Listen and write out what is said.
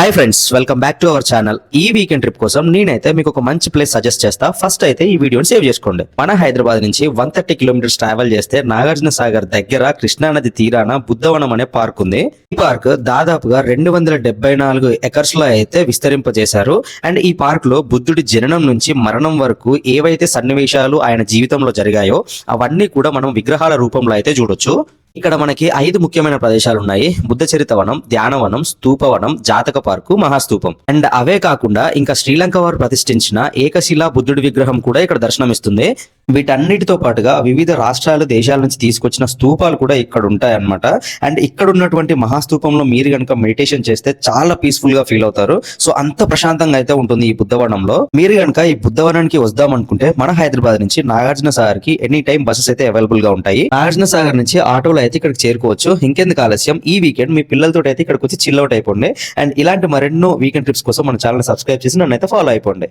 Hi friends, welcome back to our channel. ఈ weekend trip కోసం నేనైతే మీకు ఒక మంచి ప్లేస్ సజెస్ట్ చేస్తా. ఫస్ట్ అయితే ఈ వీడియోని సేవ్ చేసుకోండి. మన హైదరాబాద్ నుంచి 130 కిలోమీటర్స్ ట్రావెల్ చేస్తే నాగార్జున సాగర్ దగ్గర కృష్ణానది తీరాన బుద్ధవనం అనే పార్క్ ఉంది. ఈ పార్క్ దాదాపుగా 274 ఎకర్స్ లో అయితే విస్తరింపజేశారు. అండ్ ఈ పార్క్ లో బుద్ధుడి జననం నుంచి మరణం వరకు ఏవైతే సన్నివేశాలు ఆయన జీవితంలో జరిగాయో అవన్నీ కూడా మనం విగ్రహాల రూపంలో అయితే చూడొచ్చు. ఇక్కడ మనకి 5 ముఖ్యమైన ప్రదేశాలు ఉన్నాయి. బుద్ధ చరిత వనం, ధ్యానవనం, స్తూపవనం, జాతక పార్కు, మహాస్తూపం. అండ్ అవే కాకుండా ఇంకా శ్రీలంక వారు ప్రతిష్ఠించిన ఏకశిలా బుద్ధుడి విగ్రహం కూడా ఇక్కడ దర్శనమిస్తుంది. వీటన్నిటితో పాటుగా వివిధ రాష్ట్రాలు, దేశాల నుంచి తీసుకొచ్చిన స్తూపాలు కూడా ఇక్కడ ఉంటాయన్నమాట. అండ్ ఇక్కడ ఉన్నటువంటి మహాస్తూపంలో మీరు కనుక మెడిటేషన్ చేస్తే చాలా పీస్ఫుల్ గా ఫీల్ అవుతారు. సో అంత ప్రశాంతంగా అయితే ఉంటుంది ఈ బుద్ధవనంలో. మీరు కనుక ఈ బుద్ధవనానికి వద్దాం అనుకుంటే మన హైదరాబాద్ నుంచి నాగార్జున సాగర్ కి ఎనీ టైం బస్సెస్ అయితే అవైలబుల్ గా ఉంటాయి. నాగార్జున సాగర్ నుంచి ఆటోలో అయితే ఇక్కడికి చేరుకోవచ్చు. ఇంకెందుకు ఆలస్యం, ఈ వీకెండ్ మీ పిల్లలతో అయితే ఇక్కడికి వచ్చి చిల్ అవుట్ అయిపోండి. అండ్ ఇలాంటి మరెన్నో వీకెండ్ ట్రిప్స్ కోసం మన ఛానల్ సబ్స్క్రైబ్ చేసి నన్ను అయితే ఫాలో అయిపోండి.